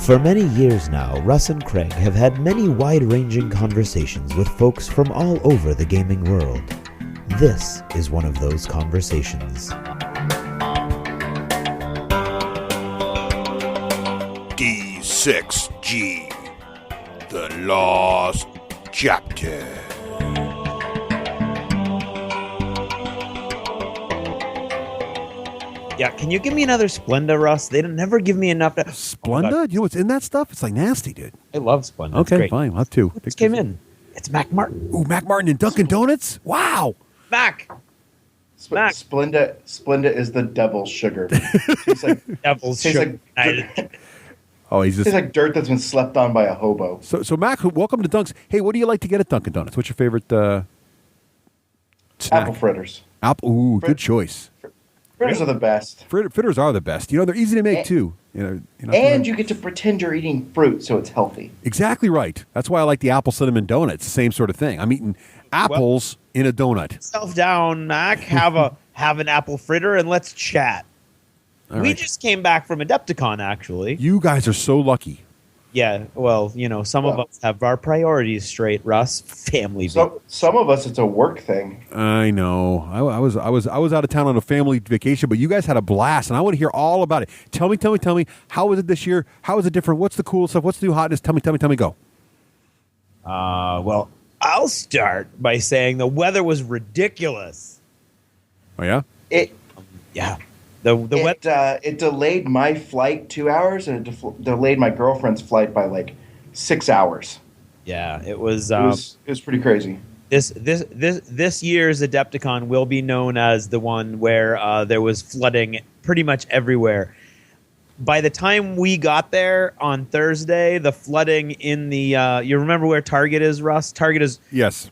For many years now, Russ and Craig have had many wide-ranging conversations with folks from all over the gaming world. This is one of those conversations. D6G, the Lost Chapter. Yeah, can you give me another Splenda, Russ? They never give me enough. Splenda? You know what's in that stuff? It's like nasty, dude. I love Splenda. Okay, fine. I'll have two. It came in. It's Mack Martin. Ooh, Mack Martin and Dunkin' Donuts? Wow. Mack. Mack. Splenda is the devil's sugar. Tastes like Devil's sugar. Oh, he's just tastes like dirt that's been slept on by a hobo. So Mac, welcome to Dunks. Hey, what do you like to get at Dunkin' Donuts? What's your favorite snack? Apple fritters. Ooh, good choice. Fritters are the best. Fritters are the best. You know, they're easy to make too. And you get to pretend you're eating fruit, so it's healthy. Exactly right. That's why I like the apple cinnamon donut. It's the same sort of thing. I'm eating apples in a donut. Self down, Mac. Have an apple fritter and let's chat. We just came back from Adepticon, actually. You guys are so lucky. Yeah, well, some of us have our priorities straight, Russ. Family. So some of us, it's a work thing. I know. I was out of town on a family vacation, but you guys had a blast, and I want to hear all about it. Tell me. How was it this year? How was it different? What's the cool stuff? What's the new hotness? Tell me. Go. Well, I'll start by saying the weather was ridiculous. Oh yeah. Yeah. It delayed my flight 2 hours, and it delayed my girlfriend's flight by like 6 hours. Yeah, it was pretty crazy. This year's Adepticon will be known as the one where there was flooding pretty much everywhere. By the time we got there on Thursday, the flooding in the you remember where Target is, Russ? Target is yes.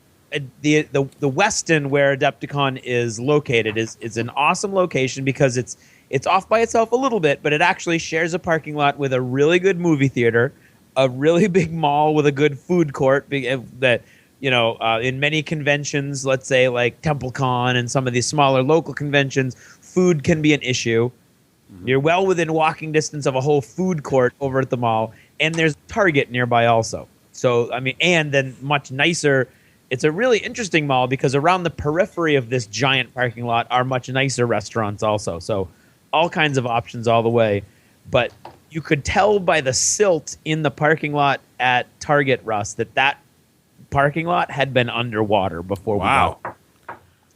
The Westin where Adepticon is located is an awesome location because it's off by itself a little bit, but it actually shares a parking lot with a really good movie theater, a really big mall with a good food court that in many conventions, let's say like TempleCon and some of these smaller local conventions, food can be an issue. Mm-hmm. You're well within walking distance of a whole food court over at the mall, and there's Target nearby also. So and then much nicer. It's a really interesting mall because around the periphery of this giant parking lot are much nicer restaurants also. So all kinds of options all the way. But you could tell by the silt in the parking lot at Target, Russ, that parking lot had been underwater before we got there.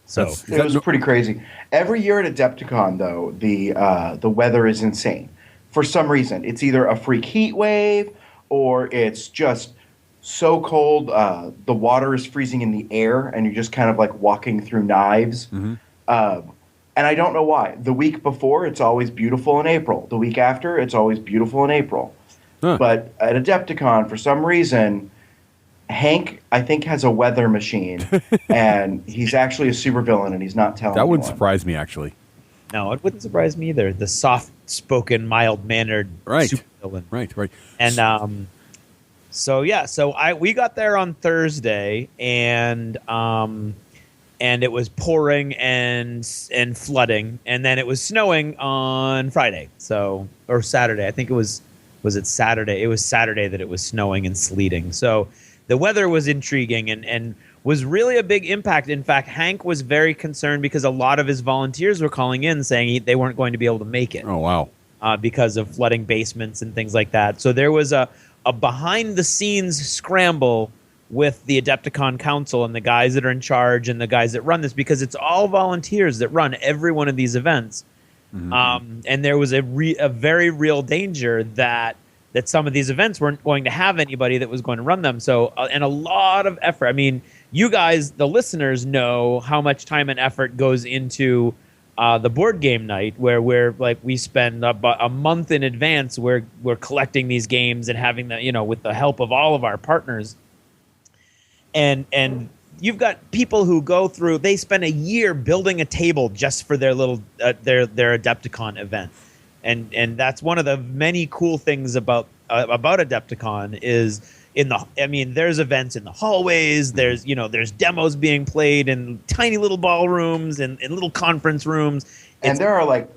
So it was pretty crazy. Every year at Adepticon, though, the weather is insane. For some reason, it's either a freak heat wave or it's just so cold, the water is freezing in the air, and you're just kind of like walking through knives. Mm-hmm. And I don't know why. The week before, it's always beautiful in April. The week after, it's always beautiful in April. Huh. But at Adepticon, for some reason, Hank, I think, has a weather machine, and he's actually a supervillain, and he's not telling That wouldn't anyone. surprise me, actually. No, it wouldn't surprise me either. The soft-spoken, mild-mannered supervillain. Right. And So we got there on Thursday, and it was pouring and flooding, and then it was snowing on Friday. Or Saturday. I think it was it Saturday? It was Saturday that it was snowing and sleeting. So the weather was intriguing and was really a big impact. In fact, Hank was very concerned because a lot of his volunteers were calling in saying they weren't going to be able to make it. Oh wow! Because of flooding basements and things like that. So there was a behind-the-scenes scramble with the Adepticon Council and the guys that are in charge and the guys that run this, because it's all volunteers that run every one of these events. Mm-hmm. And there was a very real danger that some of these events weren't going to have anybody that was going to run them. So, and a lot of effort. I mean, you guys, the listeners, know how much time and effort goes into the board game night, where we spend about a month in advance. We're collecting these games and having with the help of all of our partners. And you've got people who go through. They spend a year building a table just for their little their Adepticon event, and that's one of the many cool things about Adepticon is there's events in the hallways. There's demos being played in tiny little ballrooms and little conference rooms. And there are like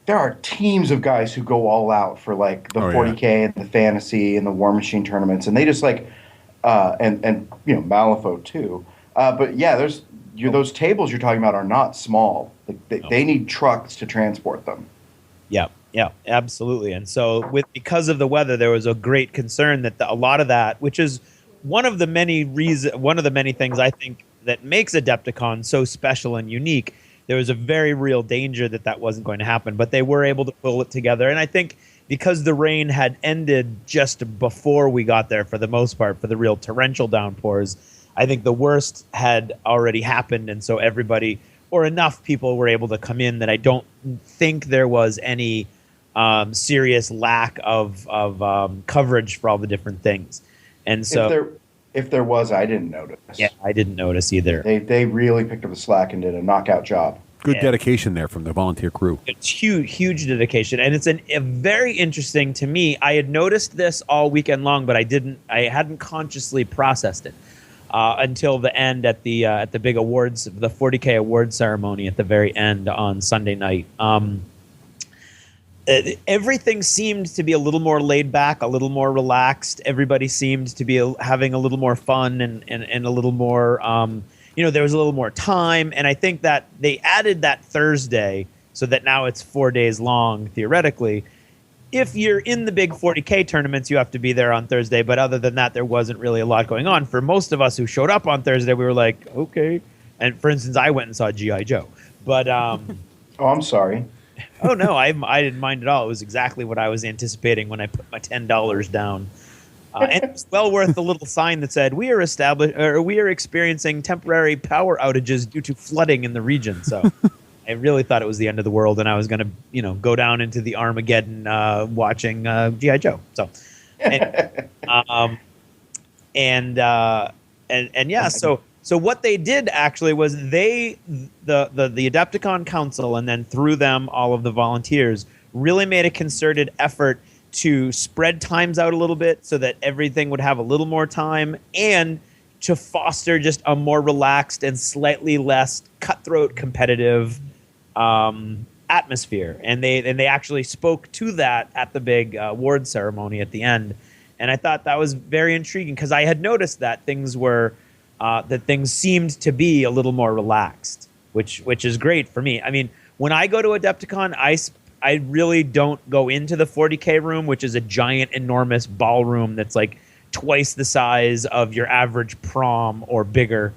there are teams of guys who go all out for like the 40K and the fantasy and the War Machine tournaments, and they just like and Malifaux too. But yeah, there's those tables you're talking about are not small. Like, they need trucks to transport them. Yeah, absolutely. And so because of the weather, there was a great concern that a lot of that, which is one of the many things I think that makes Adepticon so special and unique, there was a very real danger that wasn't going to happen. But they were able to pull it together. And I think because the rain had ended just before we got there, for the most part, for the real torrential downpours, I think the worst had already happened. And so everybody, or enough people, were able to come in that I don't think there was any serious lack of coverage for all the different things. And so if there was, I didn't notice. Yeah, I didn't notice either. They really picked up the slack and did a knockout job. Good dedication there from the volunteer crew. It's huge dedication. And it's a very interesting to me. I had noticed this all weekend long, but I hadn't consciously processed it until the end at the big awards, the 40K award ceremony at the very end on Sunday night. Everything seemed to be a little more laid back, a little more relaxed. Everybody seemed to be having a little more fun and a little more, there was a little more time. And I think that they added that Thursday so that now it's 4 days long, theoretically. If you're in the big 40K tournaments, you have to be there on Thursday. But other than that, there wasn't really a lot going on. For most of us who showed up on Thursday, we were like, okay. And for instance, I went and saw G.I. Joe. But oh, I'm sorry. Oh, no, I didn't mind at all. It was exactly what I was anticipating when I put my $10 down. And it was well worth the little sign that said, we are experiencing temporary power outages due to flooding in the region. So I really thought it was the end of the world, and I was going to, go down into the Armageddon watching G.I. Joe. So, So what they did actually was the Adepticon Council, and then through them all of the volunteers, really made a concerted effort to spread times out a little bit so that everything would have a little more time, and to foster just a more relaxed and slightly less cutthroat competitive atmosphere. And they actually spoke to that at the big award ceremony at the end. And I thought that was very intriguing, because I had noticed that things seemed to be a little more relaxed, which is great for me. I mean, when I go to Adepticon, I really don't go into the 40K room, which is a giant, enormous ballroom that's like twice the size of your average prom or bigger.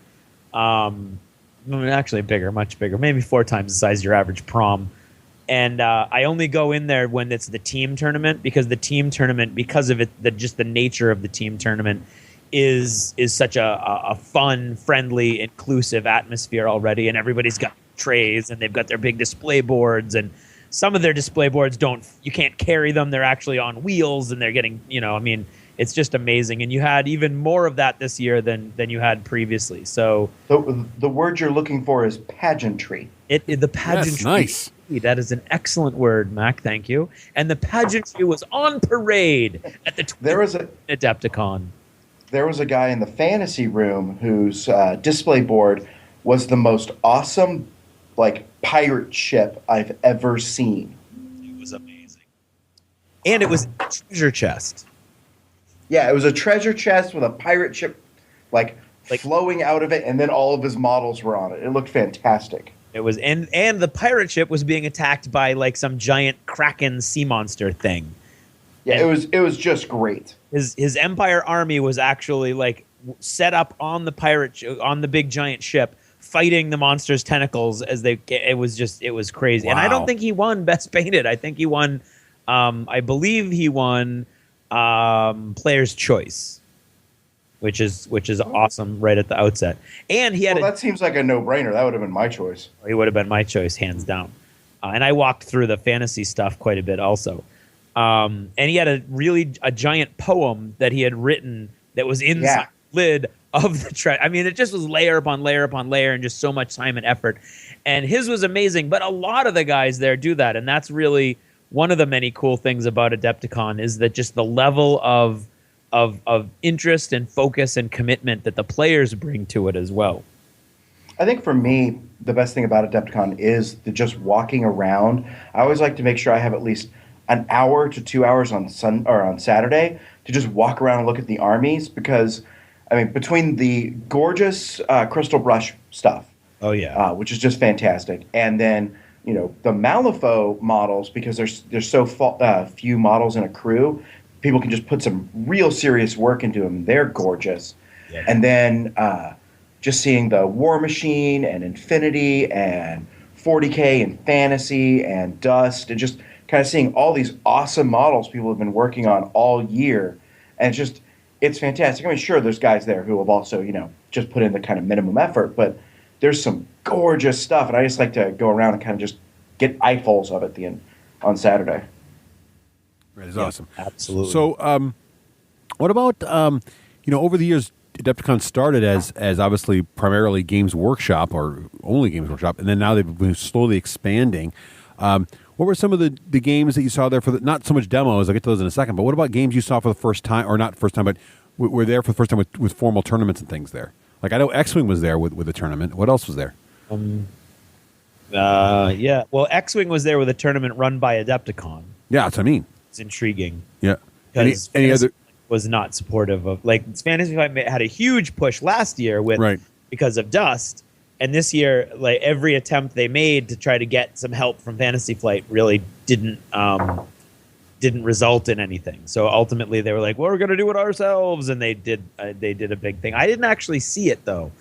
Actually bigger, much bigger, maybe 4 times the size of your average prom. And I only go in there when it's the team tournament, because of just the nature of the team tournament is such a fun, friendly, inclusive atmosphere already, and everybody's got trays and they've got their big display boards, and some of their display boards you can't carry them. They're actually on wheels, and they're getting, it's just amazing. And you had even more of that this year than you had previously. So the word you're looking for is pageantry. The pageantry. Yes, nice. That is an excellent word, Mac. Thank you. And the pageantry was on parade at the Adepticon. There was a guy in the fantasy room whose display board was the most awesome, pirate ship I've ever seen. It was amazing. And it was a treasure chest. Yeah, it was a treasure chest with a pirate ship, flowing out of it, and then all of his models were on it. It looked fantastic. It was, and the pirate ship was being attacked by some giant kraken sea monster thing. Yeah, and it was just great. His Empire army was actually set up on the big giant ship, fighting the monster's tentacles as it was crazy. Wow. And I don't think he won Best Painted. I think he won, I believe he won Player's Choice, which is awesome right at the outset. And he had that seems like a no-brainer. That would have been my choice. He would have been my choice, hands down. And I walked through the fantasy stuff quite a bit also. And he had a giant poem that he had written that was inside the lid of the treasure. I mean, it just was layer upon layer upon layer, and just so much time and effort. And his was amazing, but a lot of the guys there do that, and that's really one of the many cool things about Adepticon, is that just the level of interest and focus and commitment that the players bring to it as well. I think for me, the best thing about Adepticon is the just walking around. I always like to make sure I have at least an hour to 2 hours on Saturday to just walk around and look at the armies because, I mean, between the gorgeous crystal brush stuff, Oh yeah. which is just fantastic, and then the Malifaux models because there's so few models in a crew, people can just put some real serious work into them. They're gorgeous, Yeah. and then. Just seeing the War Machine and Infinity and 40K and Fantasy and Dust and just kind of seeing all these awesome models people have been working on all year. And it's fantastic. I mean, sure, there's guys there who have also, just put in the kind of minimum effort, but there's some gorgeous stuff. And I just like to go around and kind of just get eyefuls of it on Saturday. That is awesome. Absolutely. So, what about, over the years, Adepticon started as obviously primarily Games Workshop or only Games Workshop, and then now they've been slowly expanding. What were some of the games that you saw there not so much demos, I'll get to those in a second, but what about games you saw for the first time, or not first time, but were there for the first time with formal tournaments and things there? Like I know X-Wing was there with a tournament. What else was there? Yeah. Well, X-Wing was there with a tournament run by Adepticon. Yeah, that's what I mean. It's intriguing. Yeah. Because Any other... was not supportive of Fantasy Flight had a huge push last year because of Dust, and this year every attempt they made to try to get some help from Fantasy Flight really didn't result in anything. So ultimately they were like, well, we're going to do it ourselves, and they did a big thing. I didn't actually see it though.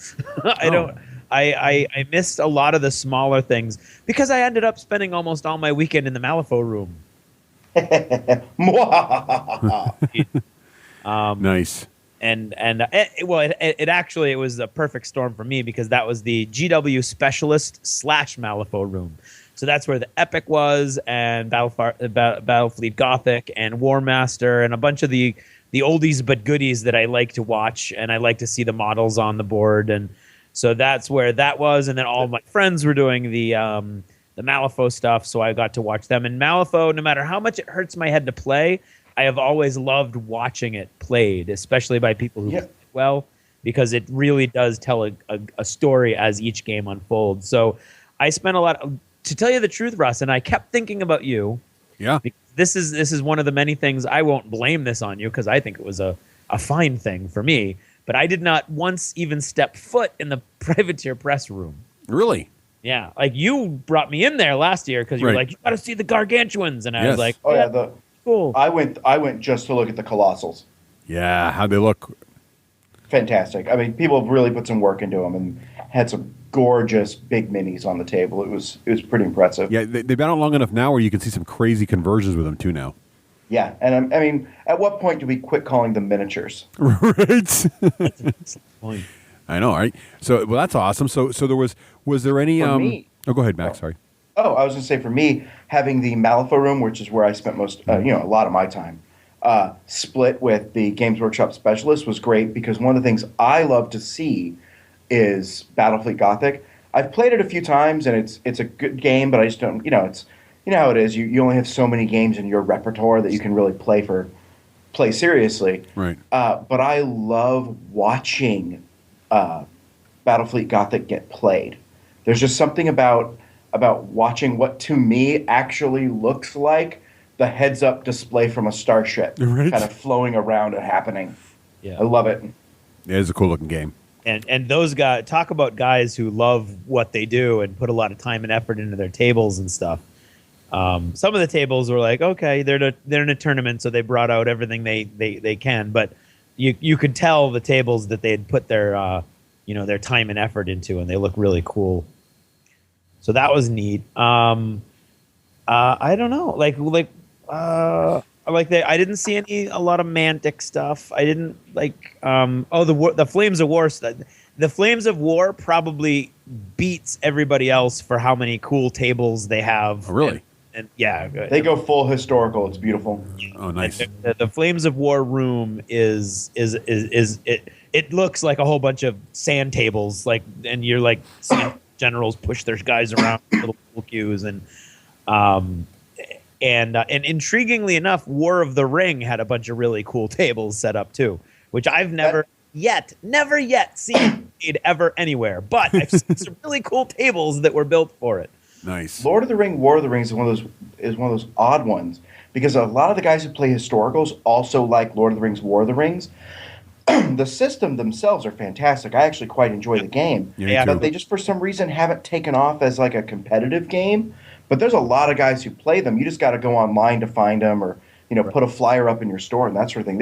I missed a lot of the smaller things because I ended up spending almost all my weekend in the Malifaux room. Nice. And it actually was a perfect storm for me because that was the GW Specialist / Malifaux room. So that's where the Epic was, and Battlefleet Gothic and War Master and a bunch of the oldies but goodies that I like to watch, and I like to see the models on the board, and so that's where that was. And then all of my friends were doing the Malifaux stuff, so I got to watch them. And Malifaux, no matter how much it hurts my head to play, I have always loved watching it played, especially by people who play it well, because it really does tell a story as each game unfolds. So I spent to tell you the truth, Russ, and I kept thinking about you. Yeah. This is one of the many things. I won't blame this on you because I think it was a fine thing for me, but I did not once even step foot in the Privateer press room. Really? Yeah. Like you brought me in there last year because you were like, you got to see the Gargantuans. And I was like, oh yeah, cool. I went just to look at the Colossals. Yeah, how'd they look? Fantastic. I mean, people have really put some work into them and had some gorgeous big minis on the table. It was pretty impressive. Yeah, they've been out long enough now where you can see some crazy conversions with them too now. Yeah, and I mean, at what point do we quit calling them miniatures? Right. That's a point. I know, right? So, well, that's awesome. So there was there any? For me, oh, go ahead, Max. Sorry. Oh, I was going to say for me, having the Malifaux room, which is where I spent a lot of my time, split with the Games Workshop Specialist was great because one of the things I love to see is Battlefleet Gothic. I've played it a few times and it's a good game, but I just don't, it's how it is. You only have so many games in your repertoire that you can really play seriously. Right. But I love watching Battlefleet Gothic get played. There's just something about watching what to me actually looks like the heads-up display from a starship kind of flowing around and happening. Yeah. I love it. It is a cool-looking game. And those guys, talk about guys who love what they do and put a lot of time and effort into their tables and stuff. Some of the tables were like, okay, they're in a tournament, so they brought out everything they can, but you could tell the tables that they had put their their time and effort into, and they look really cool. So that was neat. I don't know, I didn't see a lot of Mantic stuff. I didn't the Flames of War. The Flames of War probably beats everybody else for how many cool tables they have. Oh, really? And they go full historical. It's beautiful. Oh, nice. The Flames of War room is it looks like a whole bunch of sand tables, and you're seeing generals push their guys around little queues, and intriguingly enough, War of the Ring had a bunch of really cool tables set up too, which I've never yet seen. made ever anywhere. But I've seen some really cool tables that were built for it. Nice. Lord of the Ring, War of the Rings is one of those odd ones because a lot of the guys who play historicals also like Lord of the Rings, War of the Rings. The system themselves are fantastic. I actually quite enjoy the game, but they just for some reason haven't taken off as like a competitive game. But there's a lot of guys who play them. You just got to go online to find them, or put a flyer up in your store and that sort of thing.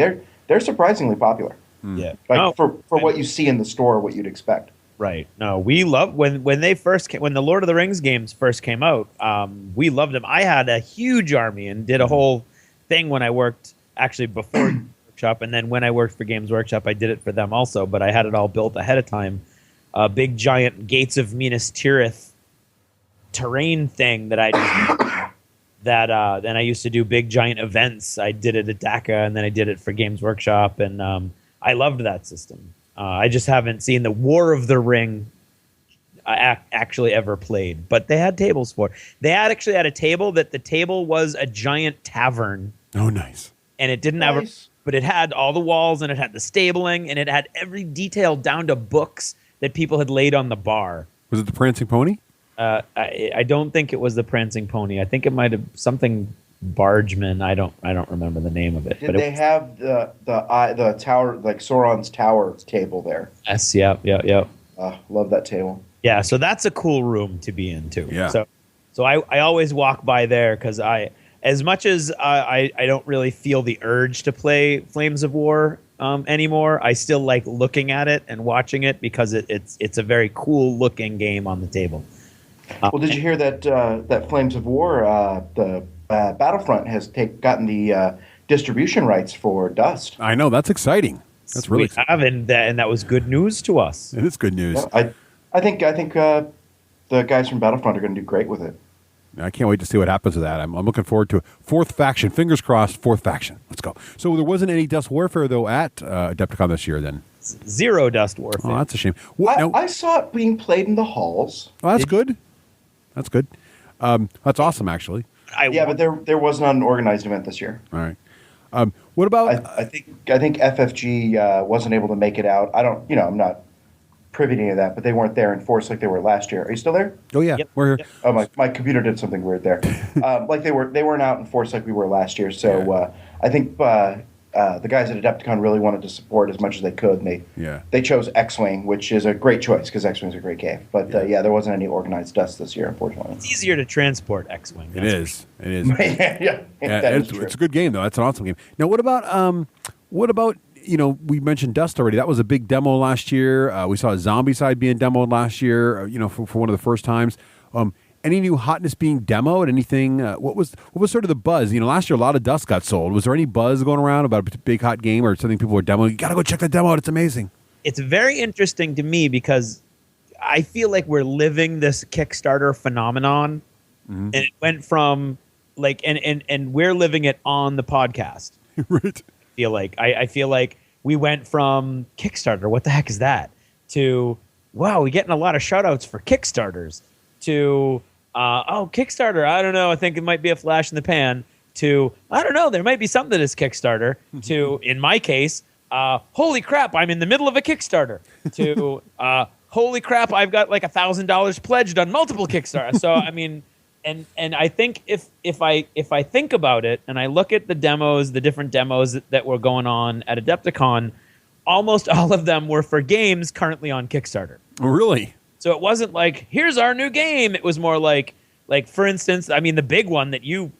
They're surprisingly popular. Yeah, for what you see in the store, what you'd expect. Right. No, we love when they first came, when the Lord of the Rings games first came out. We loved them. I had a huge army and did a whole thing when I worked actually before Workshop, and then when I worked for Games Workshop, I did it for them also. But I had it all built ahead of time. A big giant Gates of Minas Tirith terrain thing that I just then I used to do big giant events. I did it at DACA, and then I did it for Games Workshop, and I loved that system. I just haven't seen the War of the Ring actually ever played, but they had tables for it. They actually had a table that the table was a giant tavern. Oh, nice. And it didn't have but it had all the walls, and it had the stabling, and it had every detail down to books that people had laid on the bar. Was it the Prancing Pony? I don't think it was the Prancing Pony. I think it might have something Bargeman. I don't remember the name of it. Did they have the tower, like Sauron's tower table there? Yes, yep. Love that table. Yeah, so that's a cool room to be in too. Yeah. So I always walk by there because as much as I don't really feel the urge to play Flames of War anymore, I still like looking at it and watching it because it's a very cool looking game on the table. Well, did you hear that Flames of War, the Battlefront has gotten the distribution rights for Dust? I know, that's exciting. That's really exciting. And that was good news to us. It is good news. Yeah, I think the guys from Battlefront are going to do great with it. I can't wait to see what happens with that. I'm looking forward to it. Fourth faction. Fingers crossed, fourth faction. Let's go. So there wasn't any Dust Warfare, though, at Adepticon this year, then? Zero Dust Warfare. Oh, that's a shame. I saw it being played in the halls. Oh, that's good. That's good. That's awesome, actually. But there was not an organized event this year. All right. What about? I think FFG wasn't able to make it out. I'm not privy to any of that, but they weren't there in force like they were last year. Are you still there? Oh yeah, yep. We're here. Oh, my computer did something weird there. Like they weren't out in force like we were last year. So I think the guys at Adepticon really wanted to support as much as they could, and they chose X-Wing, which is a great choice because X-Wing's a great game. But there wasn't any organized Dust this year, unfortunately. It's easier to transport X-Wing. It is. It's a good game though. That's an awesome game. Now, what about we mentioned Dust already. That was a big demo last year. We saw a Zombie Side being demoed last year. For one of the first times. Any new hotness being demoed? Anything? What was sort of the buzz? Last year a lot of Dust got sold. Was there any buzz going around about a big hot game or something people were demoing? You got to go check that demo out. It's amazing. It's very interesting to me because I feel like we're living this Kickstarter phenomenon, and it went from and we're living it on the podcast. Right. I feel like we went from Kickstarter, what the heck is that, to wow, we're getting a lot of shout outs for Kickstarters, to Kickstarter, I don't know, I think it might be a flash in the pan, to I don't know, there might be something that is Kickstarter, to in my case, holy crap, I'm in the middle of a Kickstarter, to holy crap, I've got like $1,000 pledged on multiple Kickstarter. So I mean, and I think if I think about it and I look at the different demos that were going on at Adepticon, almost all of them were for games currently on Kickstarter. Oh, really? So it wasn't like, here's our new game. It was more like for instance, I mean, the big one that you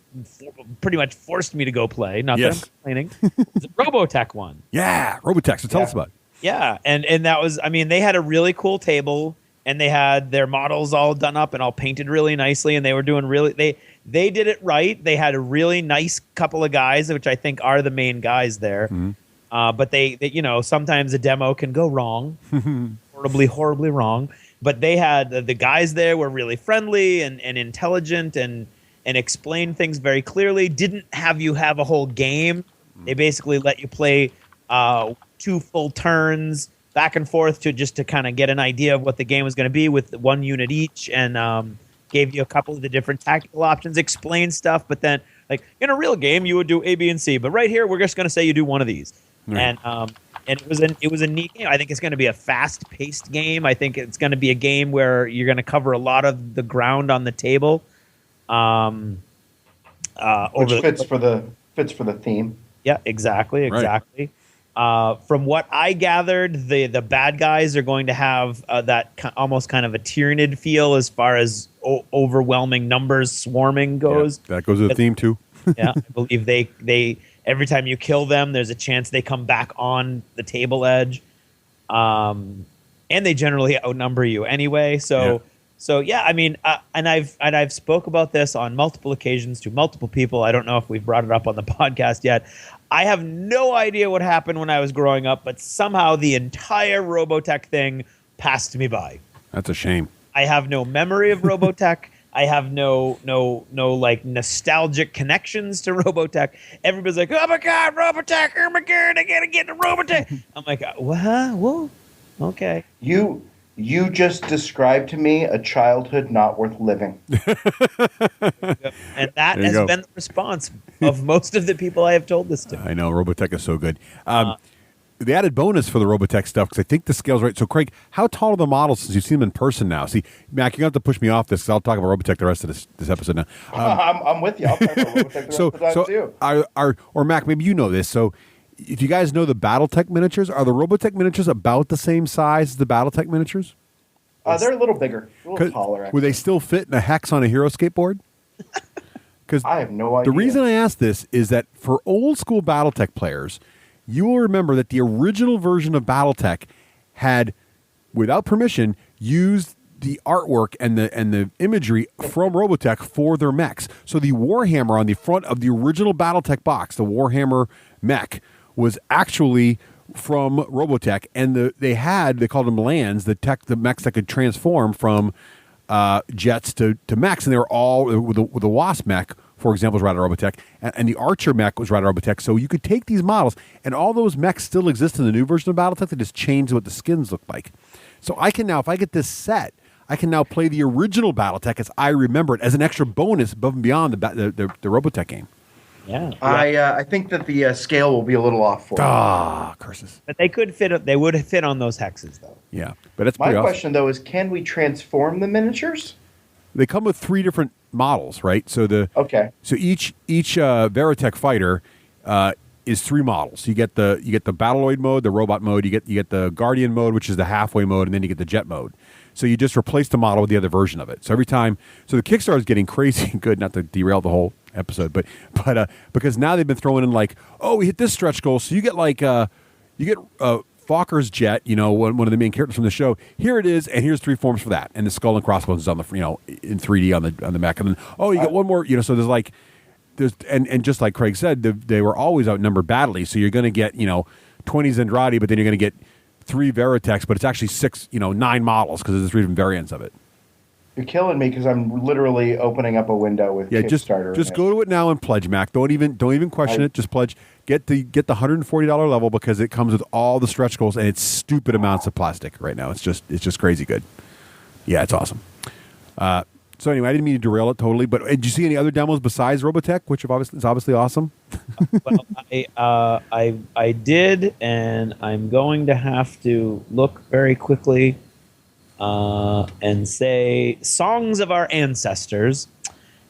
pretty much forced me to go play, not that I'm complaining, was the Robotech one. Yeah, Robotech. So tell us about it. Yeah, and that was, I mean, they had a really cool table, and they had their models all done up and all painted really nicely, and they were doing they did it right. They had a really nice couple of guys, which I think are the main guys there. Mm-hmm. But they sometimes a demo can go wrong, horribly wrong. But they had the guys there were really friendly and intelligent and explained things very clearly. Didn't have you have a whole game. They basically let you play 2 full turns back and forth to kind of get an idea of what the game was going to be with 1 unit each, and gave you a couple of the different tactical options, explained stuff. But then, like in a real game, you would do A, B, and C. But right here, we're just going to say you do one of these. Right. And And it was a neat game. I think it's going to be a fast-paced game. I think it's going to be a game where you're going to cover a lot of the ground on the table. Which fits for the theme. Yeah, exactly. From what I gathered, the bad guys are going to have that almost kind of a Tyranid feel as far as overwhelming numbers swarming goes. Yeah, that goes with the theme too. Yeah, I believe they every time you kill them, there's a chance they come back on the table edge, and they generally outnumber you anyway. So yeah, I mean, and I've spoke about this on multiple occasions to multiple people. I don't know if we've brought it up on the podcast yet. I have no idea what happened when I was growing up, but somehow the entire Robotech thing passed me by. That's a shame. I have no memory of Robotech. I have no like nostalgic connections to Robotech. Everybody's like, oh my God, Robotech! Oh my God, I gotta get to Robotech! I'm like, what? Whoa, okay. You just described to me a childhood not worth living. And that has been the response of most of the people I have told this to. I know, Robotech is so good. The added bonus for the Robotech stuff, because I think the scale's right. So, Craig, how tall are the models since you've seen them in person now? See, Mac, you're going to have to push me off this, because I'll talk about Robotech the rest of this episode now. I'm with you. I'll talk about Robotech the rest of the time, too. Or Mac, maybe you know this. So, if you guys know the Battletech miniatures, are the Robotech miniatures about the same size as the Battletech miniatures? They're a little bigger, a little taller. Actually. Would they still fit in a hex on a hero skateboard? Because I have no idea. The reason I ask this is that for old school Battletech players, you will remember that the original version of Battletech had, without permission, used the artwork and the imagery from Robotech for their mechs. So the Warhammer on the front of the original Battletech box, the Warhammer mech, was actually from Robotech, and they called them lands, the mechs that could transform from jets to mechs, and they were all with the Wasp mech, for example, was right out of Robotech, and the Archer mech was right out of Robotech. So you could take these models, and all those mechs still exist in the new version of Battletech. They just changed what the skins look like. So I can now, if I get this set, I can now play the original Battletech as I remember it, as an extra bonus above and beyond the Robotech game. Yeah. I think that the scale will be a little off for it. Curses. But they could fit. They would fit on those hexes, though. Yeah, but it's my pretty question, though, is can we transform the miniatures? They come with 3 different models, right? So each Veritech fighter is 3 models. You get the Battleoid mode, the robot mode. You get the Guardian mode, which is the halfway mode, and then you get the jet mode. So you just replace the model with the other version of it. So every time, the Kickstarter is getting crazy and good. Not to derail the whole episode, but because now they've been throwing in like, oh, we hit this stretch goal, so you get like Fokker's jet, one of the main characters from the show. Here it is, and here's 3 forms for that, and the skull and crossbones is on the in 3D on the mech, and then you get one more, so there's and just like Craig said, they were always outnumbered badly, so you're going to get 20 Zendrati, but then you're going to get 3 Veritechs, but it's actually 9 models because there's 3 different variants of it. You're killing me because I'm literally opening up a window with Kickstarter. Just go to it now and pledge, Mac. Don't even question it. Just pledge. Get the $140 level because it comes with all the stretch goals and it's stupid amounts of plastic right now. It's just crazy good. Yeah, it's awesome. So anyway, I didn't mean to derail it totally, but did you see any other demos besides Robotech, which is obviously awesome? Well, I did, and I'm going to have to look very quickly and say Songs of Our Ancestors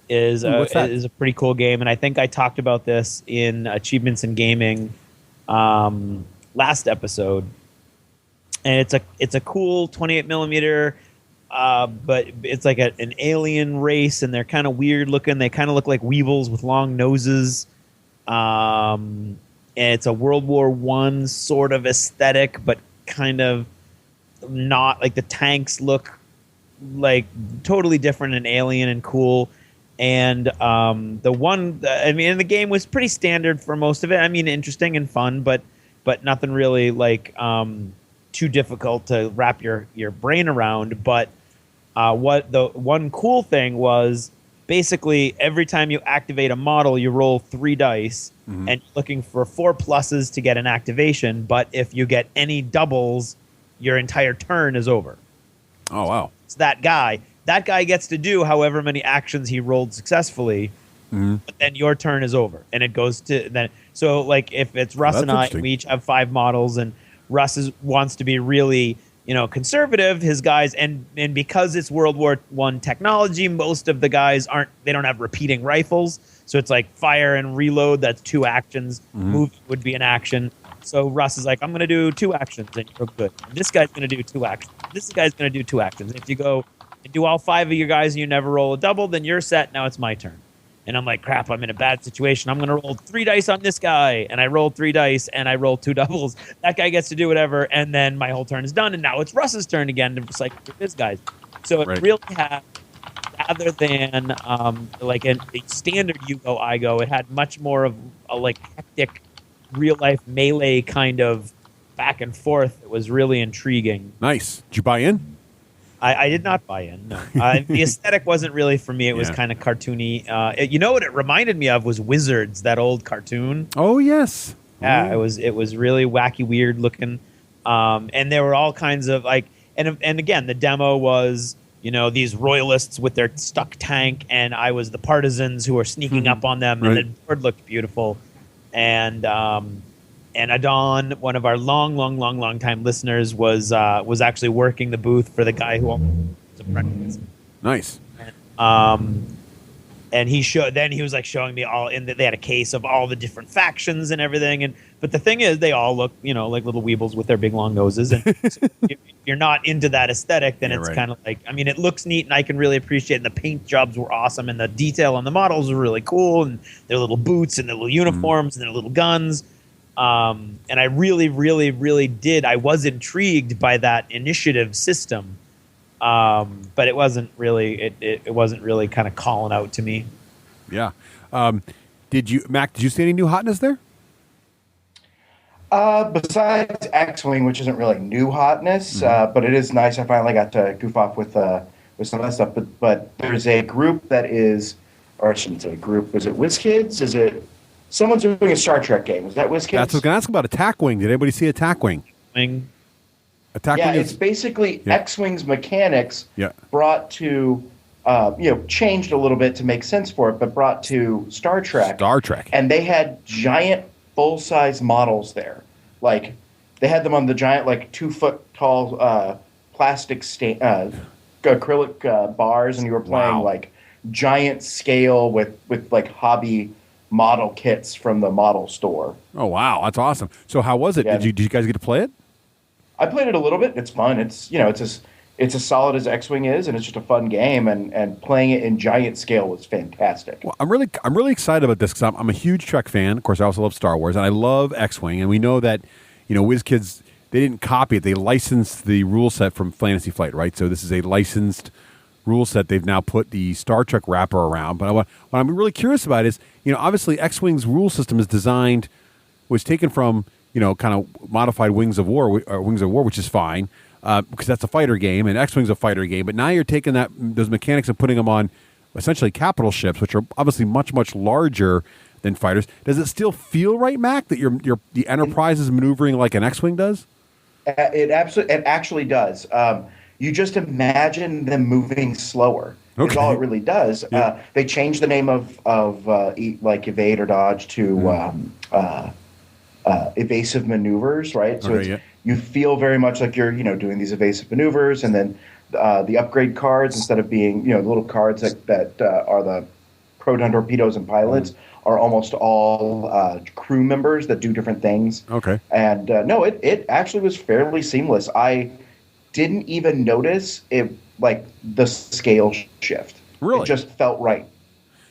is a pretty cool game, and I think I talked about this in Achievements in Gaming last episode. And it's a cool 28 millimeter, but it's like an alien race, and they're kind of weird looking. They kind of look like weevils with long noses. And it's a World War I sort of aesthetic, but kind of not. Like the tanks look like totally different and alien and cool. And the game was pretty standard for most of it. I mean, interesting and fun, but nothing really like too difficult to wrap your brain around. But what the one cool thing was, basically every time you activate a model, you roll 3 dice, and you're looking for 4 pluses to get an activation. But if you get any doubles, your entire turn is over. Oh, wow. It's that guy. That guy gets to do however many actions he rolled successfully, but then your turn is over, and it goes to then. So, like, if it's Russ and I, we each have 5 models, and wants to be really, conservative. His guys, and because it's World War I technology, most of the guys they don't have repeating rifles. So it's like fire and reload. That's 2 actions. Move would be an action. So Russ is like, I'm going to do 2 actions, and you're good. And this guy's going to do 2 actions. This guy's going to do 2 actions. If you go and do all 5 of your guys and you never roll a double, then you're set. Now it's my turn. And I'm like, crap, I'm in a bad situation. I'm going to roll 3 dice on this guy. And I rolled 3 dice, and I rolled 2 doubles. That guy gets to do whatever, and then my whole turn is done. And now it's Russ's turn again to cycle with his guys. So it really had, rather than like a standard you go, I go, it had much more of a like hectic, real-life melee kind of back and forth. It was really intriguing. Nice. Did you buy in? I did not buy in, no. The aesthetic wasn't really for me. It was kind of cartoony. You know what it reminded me of was Wizards, that old cartoon. Oh, yes. Yeah, it was really wacky, weird looking. And there were all kinds of like, and again, the demo was, these royalists with their stuck tank, and I was the partisans who were sneaking up on them, and the board looked beautiful. And Adon, one of our long time listeners, was actually working the booth for the guy who was a apprentice. Nice. And he showed. Then he was like showing me all, and they had a case of all the different factions and everything. But the thing is, they all look, like little weebles with their big long noses. And so if you're not into that aesthetic, then it's kind of like, it looks neat, and I can really appreciate it. And the paint jobs were awesome, and the detail on the models were really cool, and their little boots and their little uniforms and their little guns. And I really, really, really did. I was intrigued by that initiative system, but it wasn't really. It wasn't really kind of calling out to me. Yeah. Mac? Did you see any new hotness there? Besides X-Wing, which isn't really new hotness, but it is nice. I finally got to goof off with some of that stuff. But there's a group that is, or I shouldn't say group. Is it WizKids? Is it? Someone's doing a Star Trek game. Is that WizKids? That's what I was going to ask about. Attack Wing. Did anybody see Attack Wing? Attack Wing it's basically X-Wing's mechanics Yeah. brought to, changed a little bit to make sense for it, but brought to Star Trek. Star Trek. And they had giant full-size models there. Like, they had them on the giant, 2-foot tall plastic acrylic bars, and you were playing, giant scale with hobby model kits from the model store. Oh, wow. That's awesome. So how was it? Yeah. Did you guys get to play it? I played it a little bit. It's fun. It's as solid as X-Wing is, and it's just a fun game. And playing it in giant scale was fantastic. Well, I'm really excited about this because I'm a huge Trek fan. Of course, I also love Star Wars, and I love X-Wing. And we know that WizKids, they didn't copy it; they licensed the rule set from Fantasy Flight, right? So this is a licensed rule set. They've now put the Star Trek wrapper around. But what I'm really curious about is, obviously X-Wing's rule system was taken from kind of modified Wings of War, which is fine because that's a fighter game, and X-Wing's a fighter game. But now you're taking those mechanics and putting them on essentially capital ships, which are obviously much, much larger than fighters. Does it still feel right, Mac, that the Enterprise is maneuvering like an X-Wing does? It actually does. You just imagine them moving slower. That's all it really does. Yeah. They changed the name of evade or dodge to evasive maneuvers, right? So you feel very much like you're doing these evasive maneuvers, and then the upgrade cards, instead of being the little cards that are the proton torpedoes and pilots, are almost all crew members that do different things. Okay. And no, it actually was fairly seamless. I didn't even notice it, the scale shift. Really? It just felt right.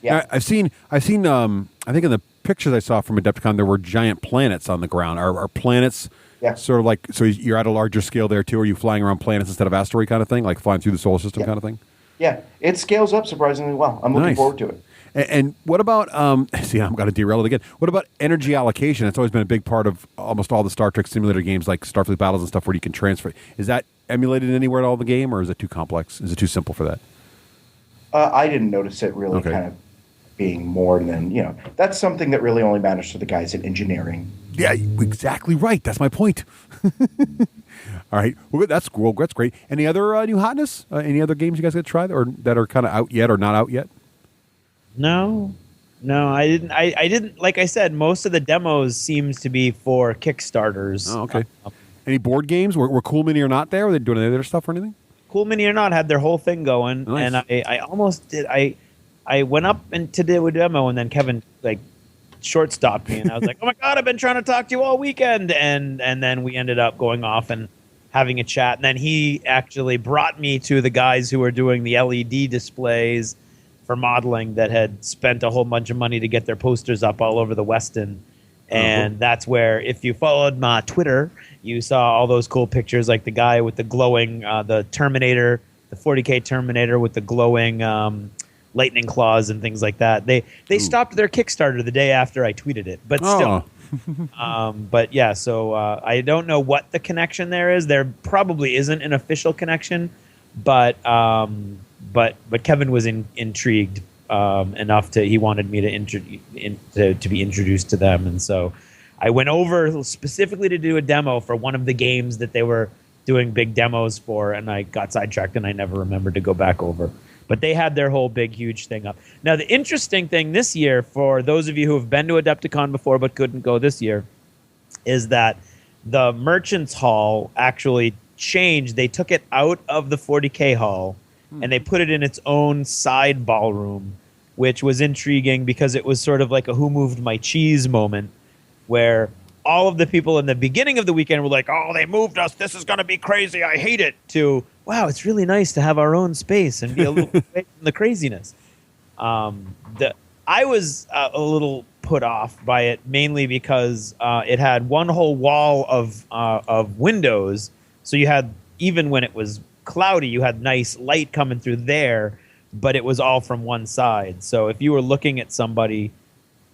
Yeah. Now, I've seen. I think in the pictures I saw from Adepticon, there were giant planets on the ground. Are planets sort of so you're at a larger scale there too? Are you flying around planets instead of asteroid kind of thing, like flying through the solar system kind of thing? Yeah, it scales up surprisingly well. I'm looking forward to it. And what about, see, I'm going to derail it again. What about energy allocation? It's always been a big part of almost all the Star Trek simulator games, like Starfleet Battles and stuff, where you can transfer. Is that emulated anywhere at all in the game, or is it too complex? Is it too simple for that? I didn't notice it really kind of being more than, that's something that really only matters to the guys in engineering. Yeah, exactly right. That's my point. All right. Well, that's great. Any other new hotness? Any other games you guys got to try or that are kind of out yet or not out yet? No, I didn't. I didn't. Like I said, most of the demos seems to be for Kickstarters. Oh, okay. Any board games? Were Cool Mini or not there? Were they doing any other stuff or anything? Cool Mini or Not had their whole thing going, Nice. and I almost did. I went up and to do a demo, and then Kevin short stopped me, and I was like, "Oh my god, I've been trying to talk to you all weekend," and then we ended up going off and having a chat, and then he actually brought me to the guys who were doing the LED displays for modeling that had spent a whole bunch of money to get their posters up all over the Westin. And that's where, if you followed my Twitter, you saw all those cool pictures, like the guy with the glowing, the Terminator, the 40K Terminator with the glowing lightning claws and things like that. They stopped their Kickstarter the day after I tweeted it, but still. But yeah, so I don't know what the connection there is. There probably isn't an official connection, but Kevin was intrigued enough he wanted me to be introduced to them, and so I went over specifically to do a demo for one of the games that they were doing big demos for, and I got sidetracked and I never remembered to go back over. But they had their whole big, huge thing up. Now, the interesting thing this year, for those of you who have been to Adepticon before but couldn't go this year, is that the Merchants Hall actually changed. They took it out of the 40K Hall, and they put it in its own side ballroom, which was intriguing because it was sort of like a Who Moved My Cheese moment, where all of the people in the beginning of the weekend were like, "Oh, they moved us. This is going to be crazy. I hate it," to, "Wow, it's really nice to have our own space and be a little away from the craziness." I was a little put off by it, mainly because it had one whole wall of windows. So you had, even when it was cloudy, you had nice light coming through there, but it was all from one side. So if you were looking at somebody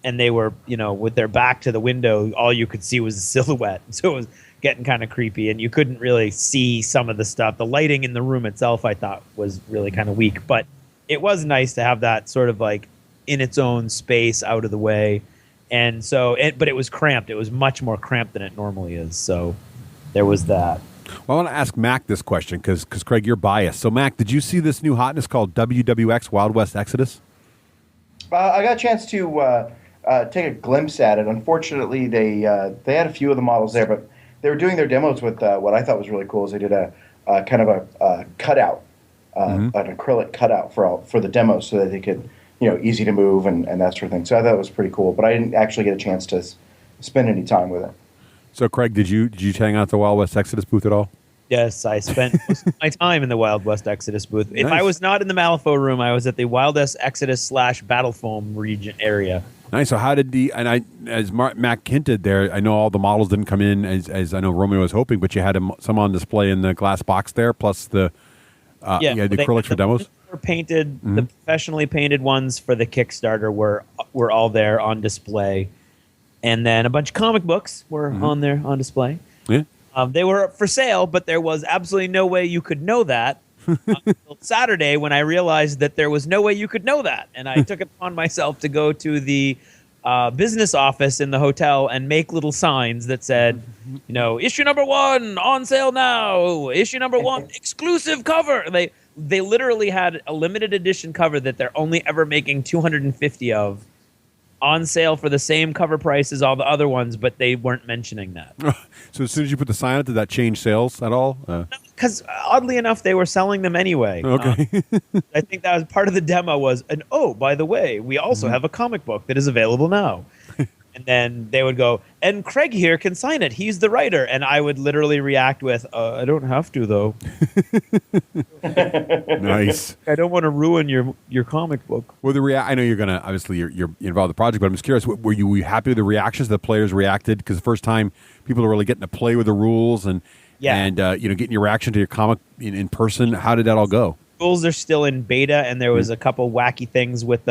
and they were, with their back to the window, all you could see was a silhouette. So it was getting kind of creepy, and you couldn't really see some of the stuff. The lighting in the room itself, I thought, was really kind of weak, but it was nice to have that sort of like in its own space, out of the way. And so, but it was cramped. It was much more cramped than it normally is. So there was that. Well, I want to ask Mack this question because Craig, you're biased. So, Mack, did you see this new hotness called WWX Wild West Exodus? I got a chance to take a glimpse at it. Unfortunately, they had a few of the models there, but they were doing their demos with what I thought was really cool. Is they did a kind of a cutout, an acrylic cutout for the demos, so that they could, easy to move and that sort of thing. So I thought it was pretty cool, but I didn't actually get a chance to spend any time with it. So, Craig, did you hang out at the Wild West Exodus booth at all? Yes, I spent most of my time in the Wild West Exodus booth. If I was not in the Malifaux room, I was at the Wild West Exodus / Battle Foam region area. Nice. So how did as Mack hinted there, I know all the models didn't come in as I know Romeo was hoping, but you had some on display in the glass box there, plus the the acrylics for demos. Were painted, the professionally painted ones for the Kickstarter were all there on display. And then a bunch of comic books were on there on display. Yeah. They were for sale, but there was absolutely no way you could know that until Saturday, when I realized that there was no way you could know that. And I took it upon myself to go to the business office in the hotel and make little signs that said, issue number 1 on sale now, issue number 1 exclusive cover. They literally had a limited edition cover that they're only ever making 250 of, on sale for the same cover price as all the other ones, but they weren't mentioning that. So as soon as you put the sign up, did that change sales at all? Because oddly enough, they were selling them anyway. Okay. I think that was part of the demo was, and oh, by the way, we also have a comic book that is available now. And then they would go, and Craig here can sign it. He's the writer. And I would literally react with, I don't have to, though. Nice. I don't want to ruin your comic book. Well, I know you're going to, obviously, you're involved in the project, but I'm just curious, were you happy with the reactions the players reacted? Because the first time people are really getting to play with the rules and getting your reaction to your comic in person, how did that all go? Rules are still in beta, and there was a couple wacky things with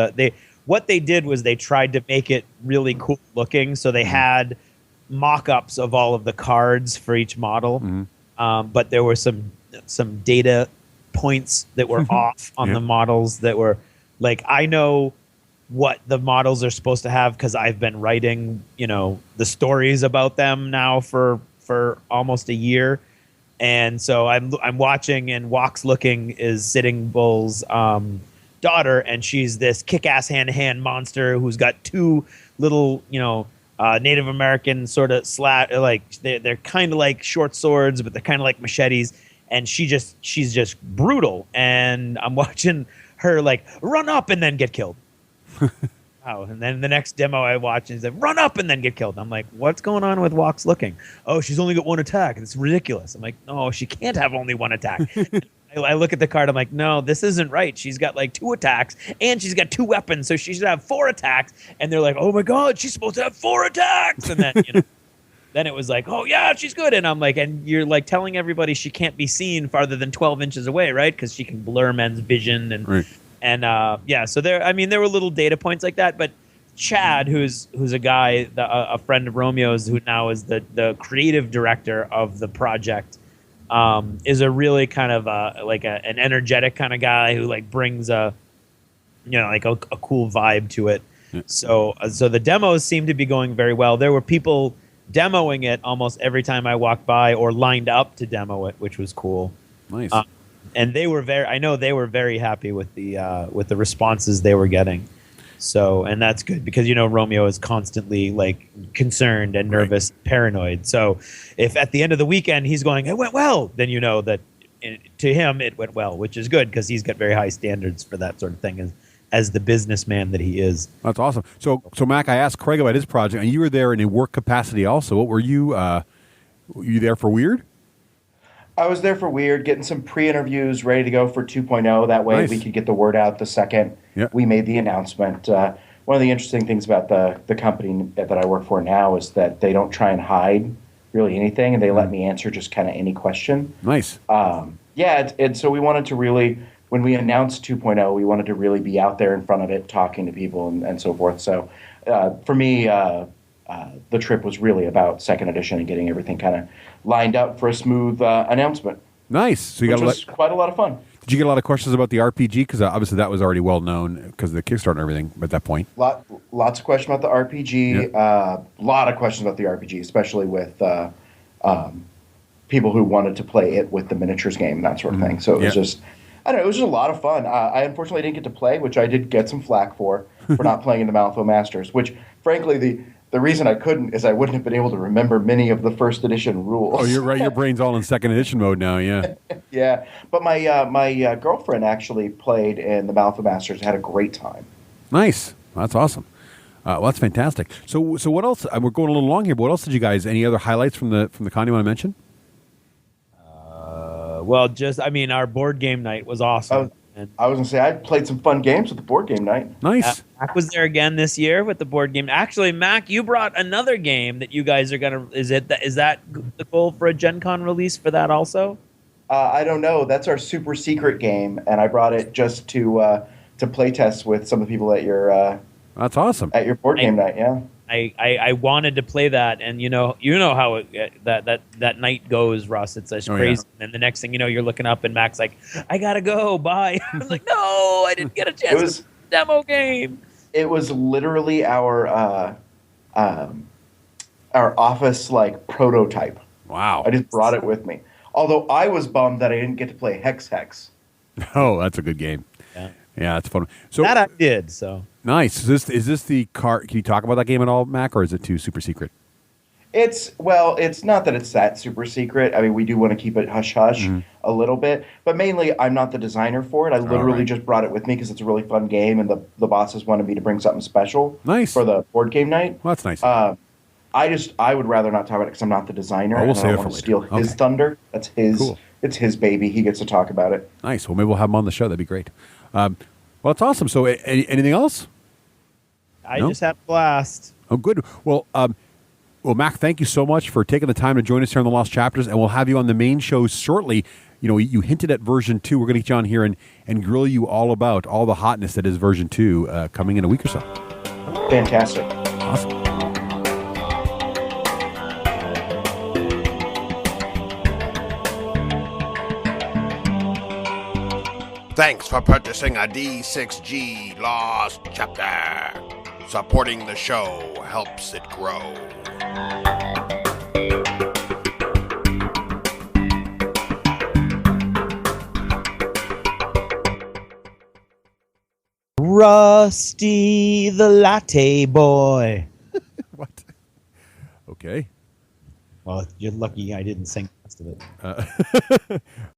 what they did was they tried to make it really cool looking. So they had mock-ups of all of the cards for each model, but there were some data points that were off on the models that were like, I know what the models are supposed to have because I've been writing, the stories about them now for almost a year. And so I'm watching, and Walks Looking is Sitting Bull's daughter, and she's this kick-ass hand-to-hand monster who's got 2 little, Native American sort of like they're kind of like short swords, but they're kind of like machetes. And she's just brutal. And I'm watching her like run up and then get killed. Oh, and then the next demo I watch is like run up and then get killed. I'm like, what's going on with Walk's looking? Oh, she's only got one attack. It's ridiculous. I'm like, no, she can't have only one attack. I look at the card. I'm like, no, this isn't right. She's got like 2 attacks and she's got 2 weapons, so she should have 4 attacks. And they're like, oh my god, she's supposed to have 4 attacks. And then then it was like, oh yeah, she's good. And I'm like, and you're like telling everybody she can't be seen farther than 12 inches away, right? Because she can blur men's vision and. Right. And so there were little data points like that. But Chad, who's a guy, a friend of Romeo's, who now is the creative director of the project, is a really kind of an energetic kind of guy who like brings a cool vibe to it. Yeah. So the demos seem to be going very well. There were people demoing it almost every time I walked by or lined up to demo it, which was cool. Nice. And they were very happy with the responses they were getting. So, and that's good because Romeo is constantly like concerned and nervous, right. Paranoid. So, if at the end of the weekend he's going, "It went well," then you know that to him it went well, which is good because he's got very high standards for that sort of thing as the businessman that he is. That's awesome. So Mac, I asked Craig about his project, and you were there in a work capacity also. What were you? Were you there for Weird? I was there for Weird, getting some pre-interviews ready to go for 2.0. That way we could get the word out the second we made the announcement. One of the interesting things about the company that I work for now is that they don't try and hide really anything, and they let me answer just kind of any question. Nice. And so we wanted to really, when we announced 2.0, we wanted to really be out there in front of it, talking to people and so forth. So for me, the trip was really about second edition and getting everything kind of lined up for a smooth announcement. Nice. So which was quite a lot of fun. Did you get a lot of questions about the RPG? Because obviously that was already well known because of the Kickstarter and everything at that point. Lots of questions about the RPG. A lot of questions about the RPG, especially with people who wanted to play it with the miniatures game and that sort of thing. So it was just, I don't know, it was just a lot of fun. I unfortunately didn't get to play, which I did get some flack for not playing in the Malifaux Masters, which frankly the reason I couldn't is I wouldn't have been able to remember many of the first edition rules. Oh, you're right. Your brain's all in second edition mode now, yeah. Yeah, but my girlfriend actually played in the Malifaux Masters and had a great time. Nice. That's awesome. Well, that's fantastic. So what else? We're going a little long here, but what else did you guys, any other highlights from the con you want to mention? Our board game night was awesome. I was going to say, I played some fun games with the board game night. Nice. Mac was there again this year with the board game. Actually, Mac, you brought another game that you guys are going to... Is that the goal for a Gen Con release for that also? I don't know. That's our super secret game, and I brought it just to play test with some of the people at your... That's awesome. At your board game night, yeah. I wanted to play that, and you know how that night goes, Russ. It's just crazy. Yeah. And the next thing you know, you're looking up, and Mac's like, "I gotta go, bye." I was like, "No, I didn't get a chance to demo game." It was literally our office prototype. Wow! I just brought it with me. Although I was bummed that I didn't get to play Hex. Oh, that's a good game. Yeah, that's fun. So that I did. So nice. Is this the card? Can you talk about that game at all, Mac, or is it too super secret? It's not that it's that super secret. I mean, we do want to keep it hush hush a little bit, but mainly I'm not the designer for it. I literally just brought it with me because it's a really fun game, and the bosses wanted me to bring something special. Nice for the board game night. Well, that's nice. I would rather not talk about it because I'm not the designer. We'll and I don't want to steal his thunder. That's his. Cool. It's his baby. He gets to talk about it. Nice. Well, maybe we'll have him on the show. That'd be great. Well, it's awesome. So, anything else? I just had a blast. Oh, good. Well, Mac, thank you so much for taking the time to join us here on the Lost Chapters, and we'll have you on the main show shortly. You know, you hinted at version 2. We're going to get you on here and grill you all about all the hotness that is version 2 coming in a week or so. Fantastic. Awesome. Thanks for purchasing a D6G Lost Chapter. Supporting the show helps it grow. Rusty the Latte Boy. What? Okay. Well, you're lucky I didn't sing the rest of it.